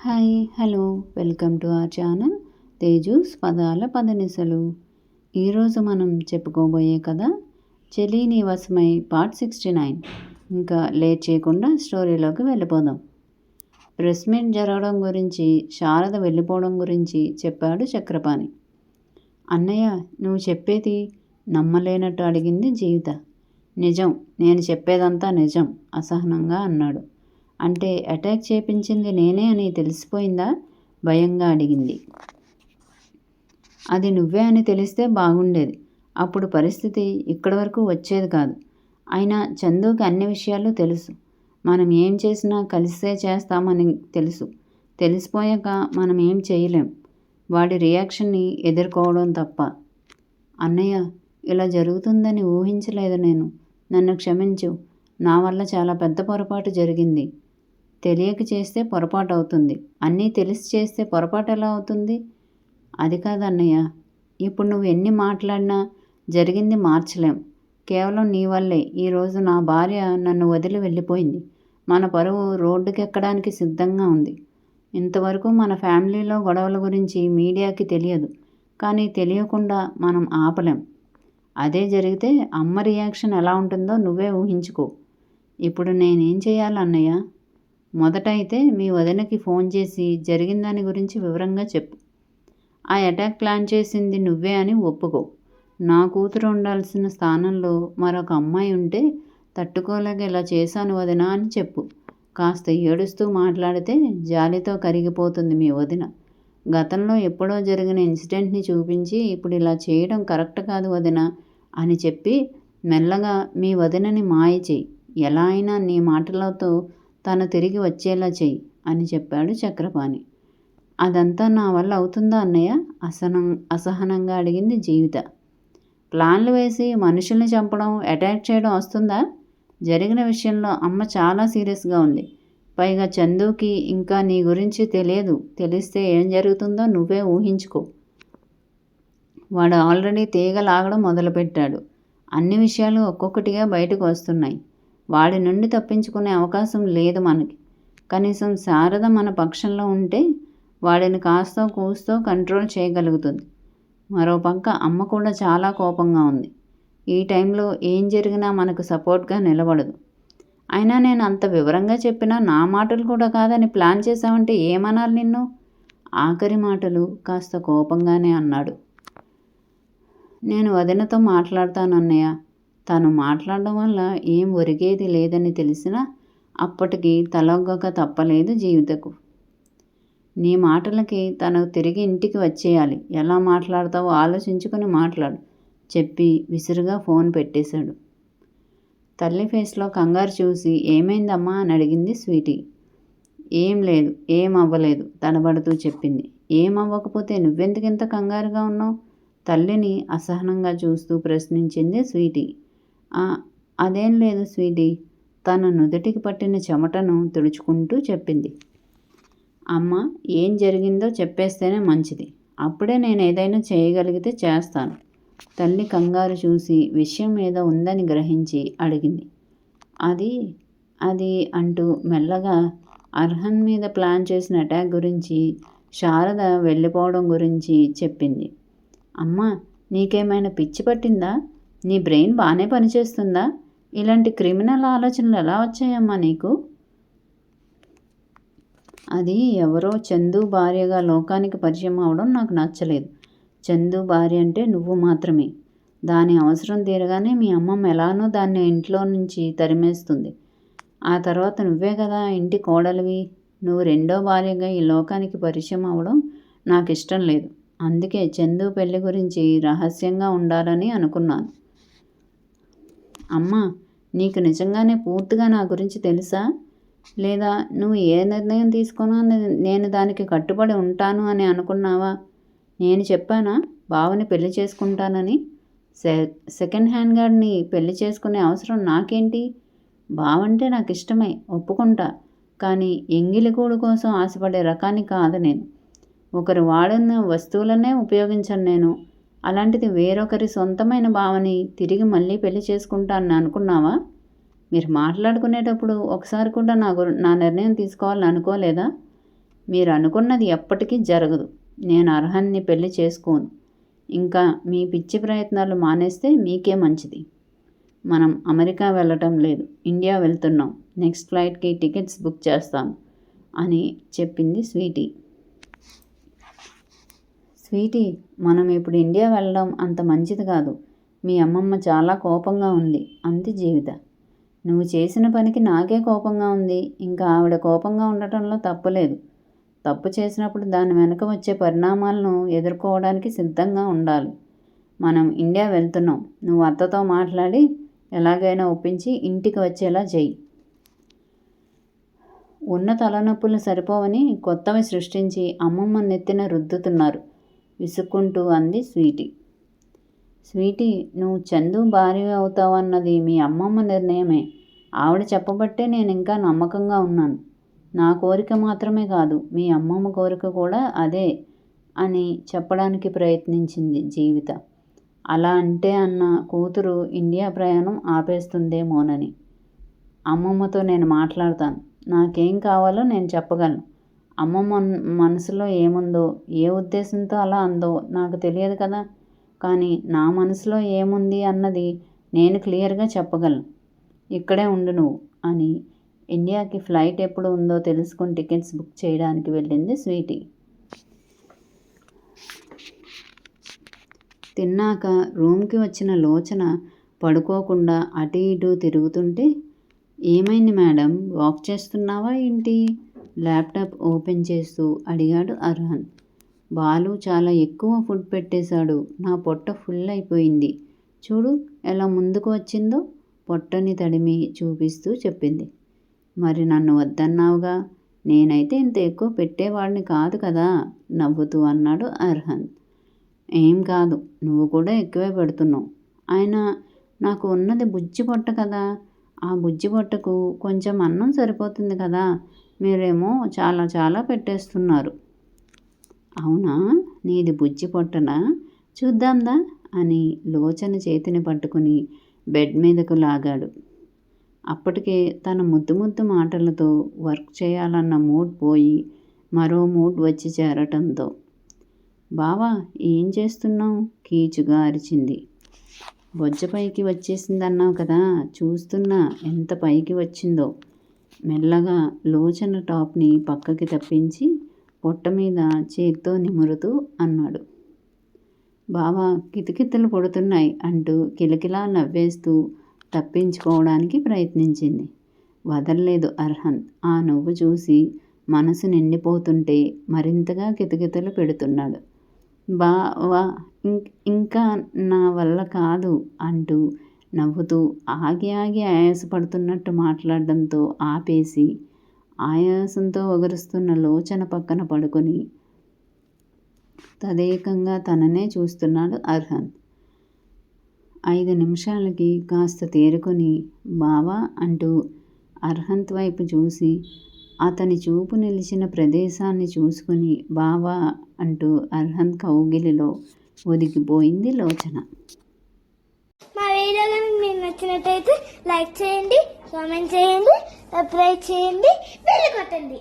Hi hello welcome to our channel Teju's పదాల పదనిసలు. ఈరోజు మనం చెప్పుకోబోయే కథ చెలి నీ వశమై పార్ట్ 69. ఇంకా లేట్ చేయకుండా స్టోరీలోకి వెళ్ళిపోదాం. ప్రెస్ మీట్ జరగడం గురించి, శారద వెళ్ళిపోవడం గురించి చెప్పాడు చక్రపాణి. అన్నయ్య, నువ్వు చెప్పేది నమ్మలేనట్టు అడిగింది జీవిత. నిజం, నేను చెప్పేదంతా నిజం అసహనంగా అన్నాడు. అంటే అటాక్ చేపించింది నేనే అని తెలిసిపోయిందా? భయంగా అడిగింది. అది నువ్వే అని తెలిస్తే బాగుండేది. అప్పుడు పరిస్థితి ఇక్కడి వరకు వచ్చేది కాదు. అయినా చందుకి అన్ని విషయాలు తెలుసు. మనం ఏం చేసినా కలిసే చేస్తామని తెలుసు. తెలిసిపోయాక మనం ఏం చేయలేం. వాడి రియాక్షన్ని ఎదుర్కోవడం తప్ప. అన్నయ్య, ఇలా జరుగుతుందని ఊహించలేదు నేను. నన్ను క్షమించు. నా వల్ల చాలా పెద్ద పొరపాటు జరిగింది. తెలియక చేస్తే పొరపాటు అవుతుంది. అన్నీ తెలిసి చేస్తే పొరపాటు ఎలా అవుతుంది? అది కాదన్నయ్య. ఇప్పుడు నువ్వు ఎన్ని మాట్లాడినా జరిగింది మార్చలేం. కేవలం నీ వల్లే ఈరోజు నా భార్య నన్ను వదిలి వెళ్ళిపోయింది. మన పరువు రోడ్డుకెక్కడానికి సిద్ధంగా ఉంది. ఇంతవరకు మన ఫ్యామిలీలో గొడవల గురించి మీడియాకి తెలియదు. కానీ తెలియకుండా మనం ఆపలేం. అదే జరిగితే అమ్మ రియాక్షన్ ఎలా ఉంటుందో నువ్వే ఊహించుకో. ఇప్పుడు నేనేం చేయాలన్నయ్య? మొదట అయితే మీ వదినకి ఫోన్ చేసి జరిగిన దాని గురించి వివరంగా చెప్పు. ఆ అటాక్ ప్లాన్ చేసింది నువ్వే అని ఒప్పుకో. నా కూతురు ఉండాల్సిన స్థానంలో మరొక అమ్మాయి ఉంటే తట్టుకోలేక ఇలా చేశాను వదిన అని చెప్పు. కాస్త ఏడుస్తూ మాట్లాడితే జాలితో కరిగిపోతుంది మీ వదిన. గతంలో ఎప్పుడో జరిగిన ఇన్సిడెంట్ని చూపించి ఇప్పుడు ఇలా చేయడం కరెక్ట్ కాదు వదిన అని చెప్పి మెల్లగా మీ వదినని మాయ చెయ్యి. ఎలా అయినా నీ మాటలతో తను తిరిగి వచ్చేలా చెయ్యి అని చెప్పాడు చక్రపాణి. అదంతా నా వల్ల అవుతుందా అన్నయ్య? అసహనంగా అడిగింది జీవిత. ప్లాన్లు వేసి మనుషుల్ని చంపడం, అటాక్ చేయడం వస్తుందా? జరిగిన విషయంలో అమ్మ చాలా సీరియస్గా ఉంది. పైగా చందుకి ఇంకా నీ గురించి తెలియదు. తెలిస్తే ఏం జరుగుతుందో నువ్వే ఊహించుకో. వాడు ఆల్రెడీ తీగ లాగడం మొదలుపెట్టాడు. అన్ని విషయాలు ఒక్కొక్కటిగా బయటకు వస్తున్నాయి. వాడి నుండి తప్పించుకునే అవకాశం లేదు మనకి. కనీసం శారద మన పక్షంలో ఉంటే వాడిని కాస్తో కూస్తో కంట్రోల్ చేయగలుగుతుంది. మరోపక్క అమ్మ కూడా చాలా కోపంగా ఉంది. ఈ టైంలో ఏం జరిగినా మనకు సపోర్ట్గా నిలబడదు. అయినా నేను అంత వివరంగా చెప్పినా నా మాటలు కూడా కాదని ప్లాన్ చేశావంటే ఏమనాలి నిన్ను? ఆఖరి మాటలు కాస్త కోపంగానే అన్నాడు. నేను వదినతో మాట్లాడతానన్నయ్య. తను మాట్లాడడం వల్ల ఏం ఒరిగేది లేదని తెలిసినా అప్పటికి తలొగ్గక తప్పలేదు జీవితకు. నీ మాటలకి తను తిరిగి ఇంటికి వచ్చేయాలి. ఎలా మాట్లాడతావో ఆలోచించుకొని మాట్లాడు చెప్పి విసురుగా ఫోన్ పెట్టేశాడు. తల్లి ఫేస్లో కంగారు చూసి ఏమైందమ్మా అని అడిగింది స్వీటీ. ఏం లేదు, ఏం అవ్వలేదు తడబడుతూ చెప్పింది. ఏం అవ్వకపోతే నువ్వెందుకింత కంగారుగా ఉన్నావు? తల్లిని అసహనంగా చూస్తూ ప్రశ్నించింది స్వీటీ. అదేం లేదు స్వీటీ, తన నుదుటికి పట్టిన చెమటను తుడుచుకుంటూ చెప్పింది. అమ్మ, ఏం జరిగిందో చెప్పేస్తేనే మంచిది. అప్పుడే నేను ఏదైనా చేయగలిగితే చేస్తాను. తల్లి కంగారు చూసి విషయం ఏదో ఉందని గ్రహించి అడిగింది. అది అది అంటూ మెల్లగా అర్హన్ మీద ప్లాన్ చేసిన అటాక్ గురించి, శారద వెళ్ళిపోవడం గురించి చెప్పింది. అమ్మ, నీకేమైనా పిచ్చి పట్టిందా? నీ బ్రెయిన్ బాగానే పనిచేస్తుందా? ఇలాంటి క్రిమినల్ ఆలోచనలు ఎలా వచ్చాయమ్మా నీకు? అది ఎవరో చందు భార్యగా లోకానికి పరిచయం అవడం నాకు నచ్చలేదు. చందు భార్య అంటే నువ్వు మాత్రమే. దాని అవసరం తీరగానే మీ అమ్మమ్మ ఎలానో దాన్ని ఇంట్లో నుంచి తరిమేస్తుంది. ఆ తర్వాత నువ్వే కదా ఇంటి కోడలివి. నువ్వు రెండో భార్యగా ఈ లోకానికి పరిచయం అవడం నాకు ఇష్టం లేదు. అందుకే చందు పెళ్లి గురించి రహస్యంగా ఉండాలని అనుకున్నాను. అమ్మా, నీకు నిజంగానే పూర్తిగా నా గురించి తెలుసా? లేదా నువ్వు ఏ నిర్ణయం తీసుకున్నా నేను దానికి కట్టుబడి ఉంటాను అని అనుకున్నావా? నేను చెప్పానా బావని పెళ్లి చేసుకుంటానని? సెకండ్ హ్యాండ్ గార్డ్ని పెళ్లి చేసుకునే అవసరం నాకేంటి? బావంటే నాకు ఇష్టమే, ఒప్పుకుంటా. కానీ ఎంగిలిగూడు కోసం ఆశపడే రకాన్ని కాదు నేను. ఒకరు వాడిన వస్తువులనే ఉపయోగించను నేను. అలాంటిది వేరొకరి సొంతమైన భావని తిరిగి మళ్ళీ పెళ్లి చేసుకుంటానని అనుకున్నావా? మీరు మాట్లాడుకునేటప్పుడు ఒకసారి కూడా నా నిర్ణయం తీసుకోవాలని అనుకోలేదా? మీరు అనుకున్నది ఎప్పటికీ జరగదు. నేను అర్హన్ని పెళ్లి చేసుకోను. ఇంకా మీ పిచ్చి ప్రయత్నాలు మానేస్తే మీకే మంచిది. మనం అమెరికా వెళ్ళటం లేదు, ఇండియా వెళ్తున్నాం. నెక్స్ట్ ఫ్లైట్కి టికెట్స్ బుక్ చేస్తాను అని చెప్పింది స్వీటీ. స్వీటీ, మనం ఇప్పుడు ఇండియా వెళ్ళడం అంత మంచిది కాదు. మీ అమ్మమ్మ చాలా కోపంగా ఉంది అంది జీవిత. నువ్వు చేసిన పనికి నాకే కోపంగా ఉంది. ఇంకా ఆవిడ కోపంగా ఉండటంలో తప్పులేదు. తప్పు చేసినప్పుడు దాని వెనుక వచ్చే పరిణామాలను ఎదుర్కోవడానికి సిద్ధంగా ఉండాలి. మనం ఇండియా వెళ్తున్నాం. నువ్వు అత్తతో మాట్లాడి ఎలాగైనా ఒప్పించి ఇంటికి వచ్చేలా చెయ్యి. ఉన్న తలనొప్పులు సరిపోవని కొత్తవి సృష్టించి అమ్మమ్మ నెత్తిన రుద్దుతున్నారు విసుక్కుంటూ అంది స్వీటీ. స్వీటీ, నువ్వు చందు భార్య అవుతావన్నది మీ అమ్మమ్మ నిర్ణయమే. ఆవిడ చెప్పబట్టే నేను ఇంకా నమ్మకంగా ఉన్నాను. నా కోరిక మాత్రమే కాదు, మీ అమ్మమ్మ కోరిక కూడా అదే అని చెప్పడానికి ప్రయత్నించింది జీవిత. అలా అంటే అన్న కూతురు ఇండియా ప్రయాణం ఆపేస్తుందేమోనని. అమ్మమ్మతో నేను మాట్లాడతాను. నాకేం కావాలో నేను చెప్పగలను. అమ్మమ్మ మనసులో ఏముందో, ఏ ఉద్దేశంతో అలా అందో నాకు తెలియదు కదా. కానీ నా మనసులో ఏముంది అన్నది నేను క్లియర్గా చెప్పగలను. ఇక్కడే ఉండు నువ్వు అని ఇండియాకి ఫ్లైట్ ఎప్పుడు ఉందో తెలుసుకొని టికెట్స్ బుక్ చేయడానికి వెళ్ళింది స్వీటీ. తిన్నాక రూమ్కి వచ్చిన లోచన పడుకోకుండా అటు ఇటు తిరుగుతుంటే, ఏమైంది మేడం, వాక్ చేస్తున్నావా ఏంటి? ల్యాప్టాప్ ఓపెన్ చేస్తూ అడిగాడు అర్హన్. బాలు చాలా ఎక్కువ ఫుడ్ పెట్టేశాడు. నా పొట్ట ఫుల్ అయిపోయింది. చూడు ఎలా ముందుకు వచ్చిందో, పొట్టని తడిమి చూపిస్తూ చెప్పింది. మరి నన్ను వద్దన్నావుగా. నేనైతే ఇంత ఎక్కువ పెట్టేవాడిని కాదు కదా నవ్వుతూ అన్నాడు అర్హన్. ఏం కాదు, నువ్వు కూడా ఎక్కువే పెడుతున్నావు. అయినా నాకు ఉన్నది బుజ్జి పొట్ట కదా. ఆ బుజ్జి పొట్టకు కొంచెం అన్నం సరిపోతుంది కదా. మీరేమో చాలా చాలా పెట్టేస్తున్నారు. అవునా, నీది బుజ్జి పొట్టనా? చూద్దాందా అని లోచన చేతిని పట్టుకుని బెడ్ మీదకు లాగాడు. అప్పటికే తన ముద్దు ముద్దు మాటలతో వర్క్ చేయాలన్న మూడ్ పోయి మరో మూడ్ వచ్చి చేరటంతో, బావా ఏం చేస్తున్నావు? కీచుగా అరిచింది. బొజ్జ పైకి వచ్చేసిందన్నావు కదా, చూస్తున్నా ఎంత పైకి వచ్చిందో. మెల్లగా లోచన టాప్ని పక్కకి తప్పించి పొట్ట మీద చేత్తో నిమురుతూ అన్నాడు. బావా కితకితలు పడుతున్నాయి అంటూ కిలకిలా నవ్వేస్తూ తప్పించుకోవడానికి ప్రయత్నించింది. వదల్లేదు అర్హన్. ఆ నవ్వు చూసి మనసు నిండిపోతుంటే మరింతగా కితకితలు పెడుతున్నాడు. బావా ఇంకా నా వల్ల కాదు అంటూ నవ్వుతూ ఆగి ఆగి ఆయాసపడుతున్నట్టు మాట్లాడడంతో ఆపేసి ఆయాసంతో ఒగరుస్తున్న లోచన పక్కన పడుకొని తదేకంగా తననే చూస్తున్నాడు అర్హన్. 5 నిమిషాలకి కాస్త తేరుకొని బావా అంటూ అర్హంత్ వైపు చూసి అతని చూపు నిలిచిన ప్రదేశాన్ని చూసుకుని బావా అంటూ అర్హంత్ కౌగిలిలో ఒదిగిపోయింది లోచన. మా వీడియో కనుక మీకు నచ్చినట్టయితే లైక్ చేయండి, కామెంట్ చేయండి, సబ్స్క్రైబ్ చేయండి, బెల్ కొట్టండి.